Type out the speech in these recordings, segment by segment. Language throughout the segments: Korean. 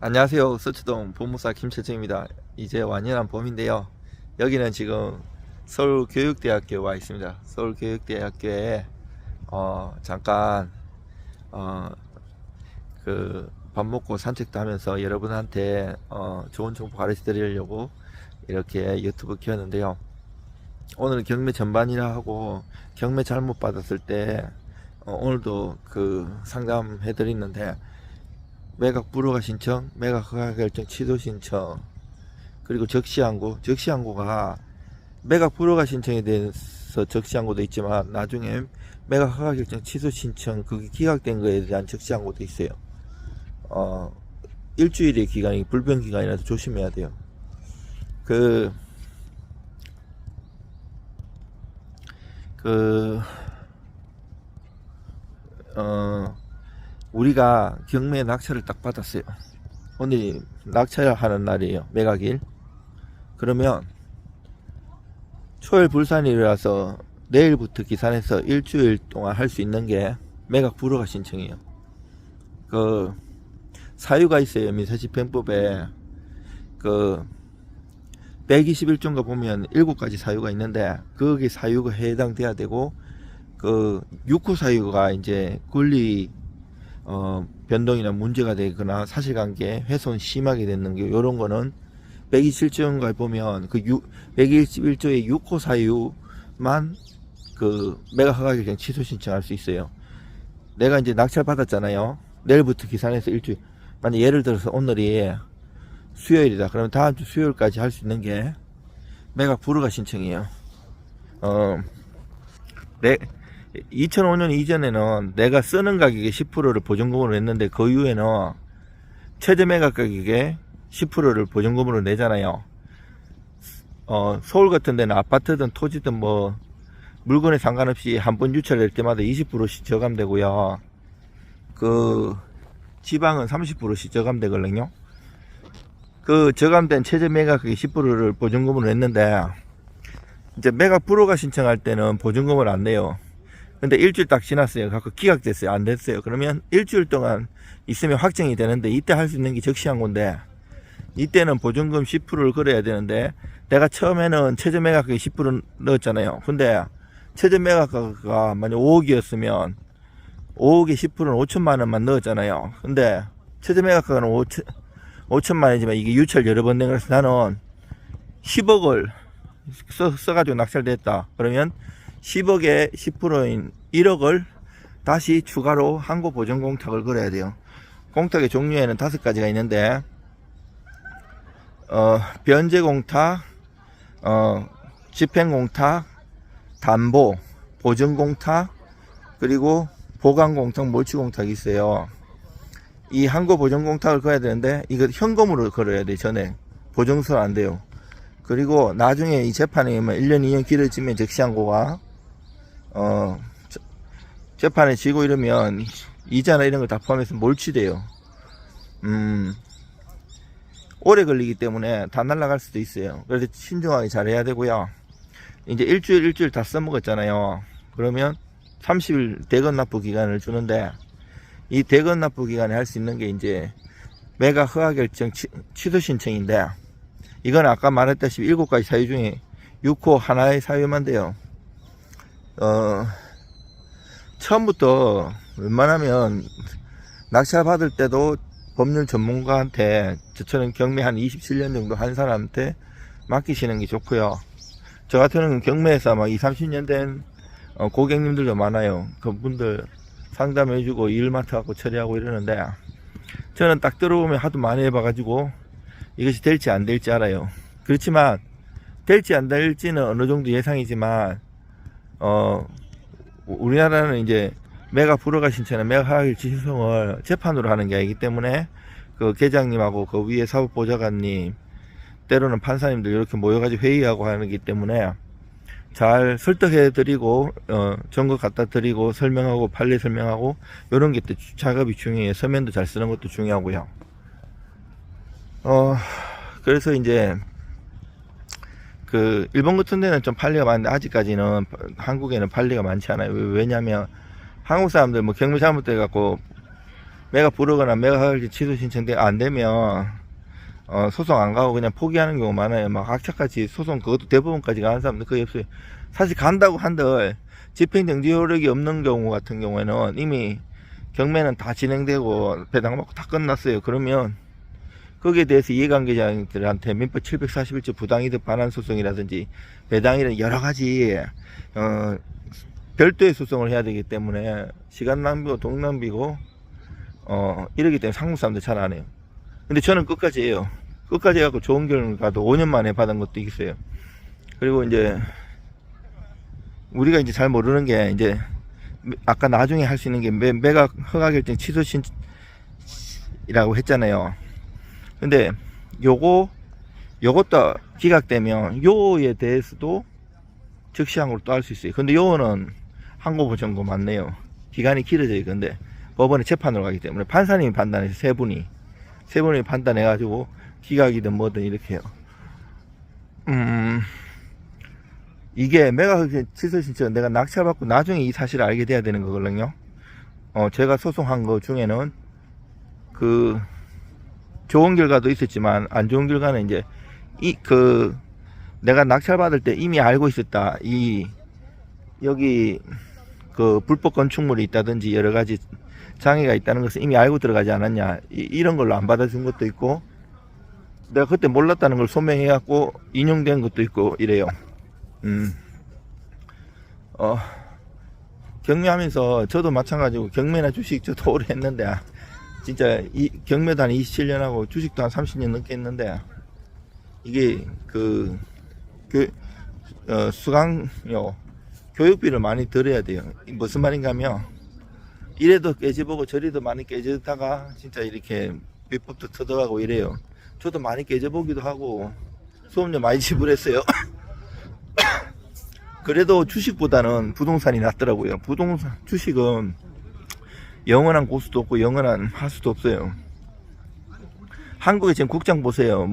안녕하세요. 서초동 법무사 김철정입니다. 이제 완연한 봄인데요. 여기는 지금 서울교육대학교에 와 있습니다. 서울교육대학교에 잠깐 그 밥 먹고 산책도 하면서 여러분한테 좋은 정보 가르쳐 드리려고 이렇게 유튜브 켰는데요. 오늘 경매 전반이라 하고 경매 잘못 받았을 때 오늘도 그 상담해 드리는데, 매각 불허가 신청, 매각 허가 결정 취소 신청, 그리고 적시항고가 매각 불허가 신청에 대해서 적시항고도 있지만 나중에 매각 허가 결정 취소 신청 그게 기각된 거에 대한 적시항고도 있어요. 일주일의 기간이 불변 기간이라서 조심해야 돼요. 우리가 경매 낙찰을 딱 받았어요. 오늘이 낙찰하는 날이에요. 매각일. 그러면 초일 불산일이라서 내일부터 기산해서 일주일 동안 할 수 있는 게 매각 불허가 신청이에요. 그 사유가 있어요. 민사집행법에 121조인가 보면 7가지 사유가 있는데, 거기 사유가 해당돼야 되고, 그 6호 사유가 이제 권리 변동이나 문제가 되거나 사실관계 훼손 심하게 되는 게, 요런 거는 127조인가 보면 그 121조의 6호 사유만 그 매각 허가 결정 취소 신청할 수 있어요. 내가 이제 낙찰 받았잖아요. 내일부터 기산해서 일주일, 만약 예를 들어서 오늘이 수요일이다. 그러면 다음 주 수요일까지 할 수 있는 게 매각 불허가 신청이에요. 2005년 이전에는 내가 쓰는 가격의 10%를 보증금으로 냈는데, 그 이후에는 최저 매각 가격의 10%를 보증금으로 내잖아요. 서울 같은 데는 아파트든 토지든 뭐 물건에 상관없이 한 번 유찰될 때마다 20%씩 저감되고요. 그 지방은 30%씩 저감되거든요. 그 저감된 최저 매각가격 10%를 보증금으로 냈는데, 이제 매각 불허가 신청할 때는 보증금을 안 내요. 근데 일주일 딱 지났어요. 갖고 기각됐어요. 안 됐어요. 그러면 일주일 동안 있으면 확정이 되는데, 이때 할 수 있는 게 적시항고인데, 이때는 보증금 10%를 걸어야 되는데, 내가 처음에는 최저 매각가격 10% 넣었잖아요. 근데 최저 매각가가 만약 5억이었으면 5억에 10%는 5천만 원만 넣었잖아요. 근데 최저 매각가는 5천만 원이지만 이게 유찰 여러 번 된 거라서 나는 10억을 써가지고 낙찰됐다. 그러면 10억에 10%인 1억을 다시 추가로 항고 보증 공탁을 걸어야 돼요. 공탁의 종류에는 5가지가 있는데, 변제 공탁, 집행 공탁, 담보, 보증 공탁, 그리고 보강 공탁, 몰치 공탁이 있어요. 이 항고 보증 공탁을 걸어야 되는데, 이거 현금으로 걸어야 돼. 전에 보증서 안 돼요. 그리고 나중에 이 재판이 1년 2년 길어지면 적시항고가 재판에 지고 이러면 이자나 이런 거 다 포함해서 몰치돼요. 오래 걸리기 때문에 다 날아갈 수도 있어요. 그래서 신중하게 잘해야 되고요. 이제 일주일 다 써먹었잖아요. 그러면 30일 대건 납부 기간을 주는데, 이 대건 납부 기간에 할 수 있는 게 이제 매각 허가 결정 취소 신청인데, 이건 아까 말했다시피 7가지 사유 중에 6호 하나의 사유만 돼요. 처음부터 웬만하면 낙찰 받을 때도 법률 전문가한테, 저처럼 경매 한 27년 정도 한 사람한테 맡기시는 게 좋고요. 저 같은 경우는 경매에서 막 20-30년 된 고객님들도 많아요. 그분들 상담해주고 일 맡아갖고 처리하고 이러는데, 저는 딱 들어오면 하도 많이 해봐가지고 이것이 될지 안 될지 알아요. 그렇지만 될지 안 될지는 어느 정도 예상이지만, 우리나라는 이제 매각 불허가 신청은 매각 허가 취소를 재판으로 하는 게 아니기 때문에, 그 계장님하고 그 위에 사법보좌관님, 때로는 판사님들 이렇게 모여가지고 회의하고 하는 기 때문에 잘 설득해 드리고 정거 갖다 드리고 설명하고 판례 설명하고 이런 게 또 작업이 중요해요. 서면도 잘 쓰는 것도 중요하고요. 그래서 이제 그 일본 같은 데는 좀 판례가 많은데, 아직까지는 한국에는 판례가 많지 않아요. 왜냐면 한국 사람들 뭐 경매 잘못돼 갖고 매각 부르거나 매각 취소 신청 안 되면 소송 안 가고 그냥 포기하는 경우 많아요. 막 악착같이 소송 그것도 대부분까지 가는 사람들 거의 없어요. 사실 간다고 한들 집행정지 효력이 없는 경우 같은 경우에는 이미 경매는 다 진행되고 배당받고 다 끝났어요. 그러면 거기에 대해서 이해관계자들한테 민법 741조 부당이득 반환 소송이라든지 배당이라든지 여러 가지 별도의 소송을 해야 되기 때문에 시간 낭비고 돈 낭비고 이러기 때문에 상무사람들 잘 안 해요. 근데 저는 끝까지 해요. 끝까지 해갖고 좋은 결과도 5년 만에 받은 것도 있어요. 그리고 이제 우리가 이제 잘 모르는 게 이제 아까 나중에 할 수 있는 게 매각 허가 결정 취소 신이라고 했잖아요. 근데 요것도 기각되면 요에 대해서도 즉시항고를 또 할 수 있어요. 근데 요거는 항고부 정고 맞네요. 기간이 길어져요. 근데 법원에 재판으로 가기 때문에 판사님이 판단해서 세 분이 판단해 가지고 기각이든 뭐든 이렇게 해요. 이게 매각 취소 신청 내가 낙찰받고 나중에 이 사실을 알게 돼야 되는 거거든요. 제가 소송한 거 중에는 그 좋은 결과도 있었지만 안 좋은 결과는 이제 내가 낙찰받을 때 이미 알고 있었다. 여기 그 불법 건축물이 있다든지 여러 가지 장애가 있다는 것을 이미 알고 들어가지 않았냐. 이런 걸로 안 받아준 것도 있고 내가 그때 몰랐다는 걸 소명해 갖고 인용된 것도 있고 이래요. 경매하면서 저도 마찬가지고 경매나 주식 저도 오래 했는데 진짜 경매도 한 27년 하고 주식도 한 30년 넘게 했는데 이게 수강료 교육비를 많이 들어야 돼요. 무슨 말인가 하면 이래도 깨져보고 저래도 많이 깨지다가 진짜 이렇게 비법도 터득하고 이래요. 저도 많이 깨져보기도 하고 수업료 많이 지불했어요. 그래도 주식보다는 부동산이 낫더라고요. 주식은 영원한 고수도 없고 영원한 하수도 없어요. 한국에 지금 국장 보세요.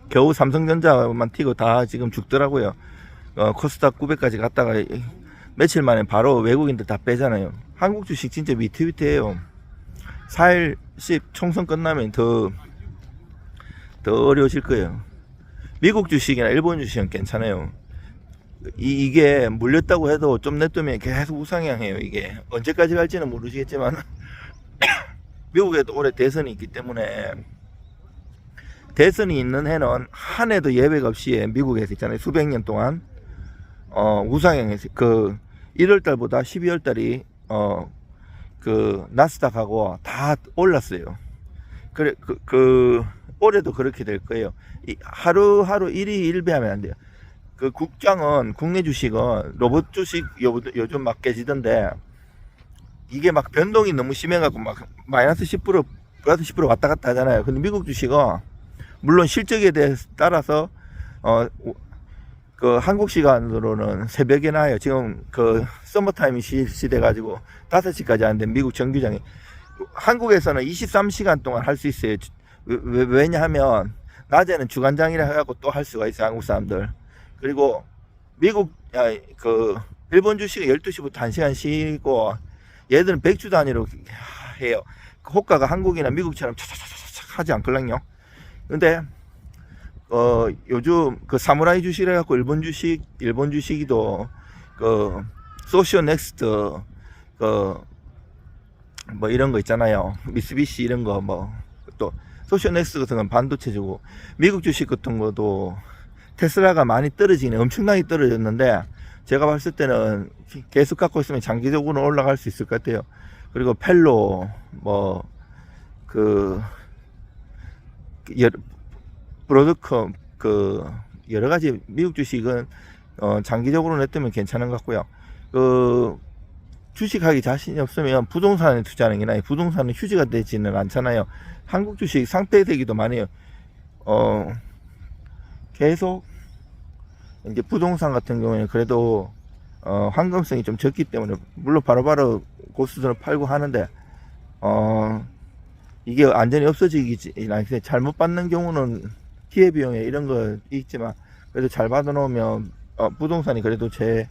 겨우 삼성전자만 튀고 다 지금 죽더라고요. 코스닥 900까지 갔다가 며칠 만에 바로 외국인들 다 빼잖아요. 한국 주식 진짜 위태위태해요. 4일 10 총선 끝나면 더 어려우실 거예요. 미국 주식이나 일본 주식은 괜찮아요. 이게 물렸다고 해도 좀 냅두면 계속 우상향해요. 이게 언제까지 갈지는 모르시겠지만 미국에도 올해 대선이 있기 때문에 대선이 있는 해는 한 해도 예외가 없이 미국에서 있잖아요. 수백 년 동안 우상향해서 1월달보다 12월달이 나스닥하고 다 올랐어요. 그래 올해도 그렇게 될 거예요. 하루하루 일희일비하면 안 돼요. 국장은 국내 주식은 로봇 주식 요즘 막 깨지던데 이게 막 변동이 너무 심해갖고 막 마이너스 10% 플러스 10% 왔다 갔다 하잖아요. 근데 미국 주식은 물론 실적에 대해서 따라서 한국 시간으로는 새벽에 나요. 지금 서머타임이 실시돼 가지고 5시까지 하는데 미국 정규장이 한국에서는 23시간 동안 할 수 있어요. 왜냐하면 낮에는 주간장이라 해갖고 또 할 수가 있어요. 한국 사람들. 그리고 일본 주식은 12시부터 1시간 쉬고 얘들은 100주 단위로 해요. 호가가 한국이나 미국처럼 차차차차차 하지 않거든요. 근데 요즘 사무라이 주식이라 해갖고 일본 주식이도 소시오넥스트 이런 거 있잖아요. 미쓰비시 이런 거 또 소시오넥스트 같은 건 반도체주고 미국 주식 같은 것도 테슬라가 많이 떨어지네. 엄청나게 떨어졌는데 제가 봤을 때는 계속 갖고 있으면 장기적으로 올라갈 수 있을 것 같아요. 그리고 펠로 브로드컴 여러 가지 미국 주식은 장기적으로 냈으면 괜찮은 것 같고요. 주식하기 자신이 없으면 부동산에 투자하는 게 나아요. 부동산은 휴지가 되지는 않잖아요. 한국 주식 상폐되기도 많이 해요. 계속 이제 부동산 같은 경우에는 그래도 황금성이 좀 적기 때문에 물론 바로바로 고수들은 팔고 하는데 이게 완전히 없어지긴 않아요. 잘못 받는 경우는 기회비용에 이런 거 있지만 그래도 잘 받아 놓으면 부동산이 그래도 제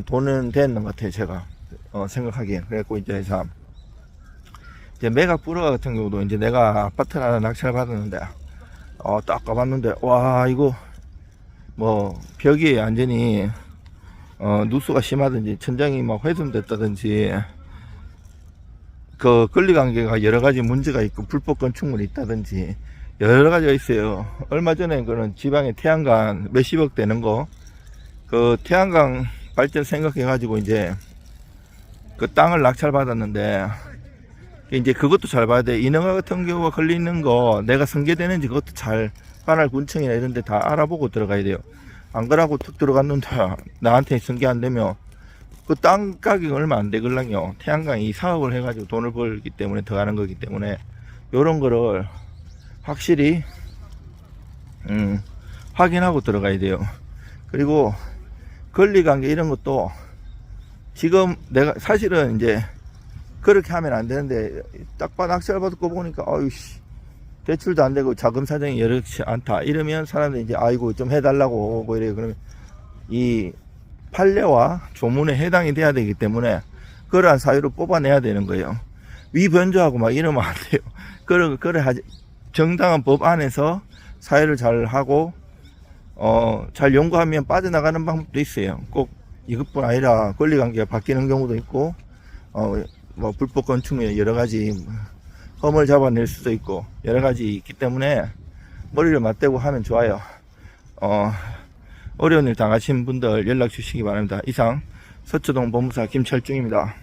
돈은 되는 것 같아요. 제가 생각하기에. 그래갖고 이제 참 이제 매각 불허 같은 경우도 이제 내가 아파트를 하나 낙찰 받았는데, 딱 가봤는데, 와, 이거, 뭐, 벽이 완전히, 누수가 심하든지, 천장이 막 훼손됐다든지, 그, 권리관계가 여러 가지 문제가 있고, 불법 건축물이 있다든지, 여러 가지가 있어요. 얼마 전에 그런 지방에 태양광 몇십억 되는 거, 그 태양광 발전 생각해가지고 이제, 그 땅을 낙찰 받았는데, 이제 그것도 잘 봐야 돼. 인허가 같은 경우가 걸리는 거 내가 승계되는지 그것도 잘 관할 군청이나 이런 데 다 알아보고 들어가야 돼요. 안 그러고 툭 들어갔는데 나한테 승계 안 되면 그 땅 가격이 얼마 안 되걸랑요. 태양광이 사업을 해가지고 돈을 벌기 때문에 더 하는 거기 때문에 요런 거를 확실히 확인하고 들어가야 돼요. 그리고 권리관계 이런 것도 지금 내가 사실은 이제 그렇게 하면 안 되는데 딱 봐 낙찰 받고 보니까 아유씨 대출도 안 되고 자금 사정이 여력치 않다 이러면 사람들이 이제 아이고 좀 해달라고 오고 이래요. 그러면 이 판례와 조문에 해당이 돼야 되기 때문에 그러한 사유를 뽑아내야 되는 거예요. 위변조하고 막 이러면 안 돼요. 그래 하지 정당한 법 안에서 사유를 잘 하고 잘 연구하면 빠져나가는 방법도 있어요. 꼭 이것뿐 아니라 권리관계가 바뀌는 경우도 있고 뭐 불법 건축물 여러 가지 험을 잡아낼 수도 있고 여러 가지 있기 때문에 머리를 맞대고 하면 좋아요. 어려운 일 당하신 분들 연락 주시기 바랍니다. 이상 서초동 법무사 김철중입니다.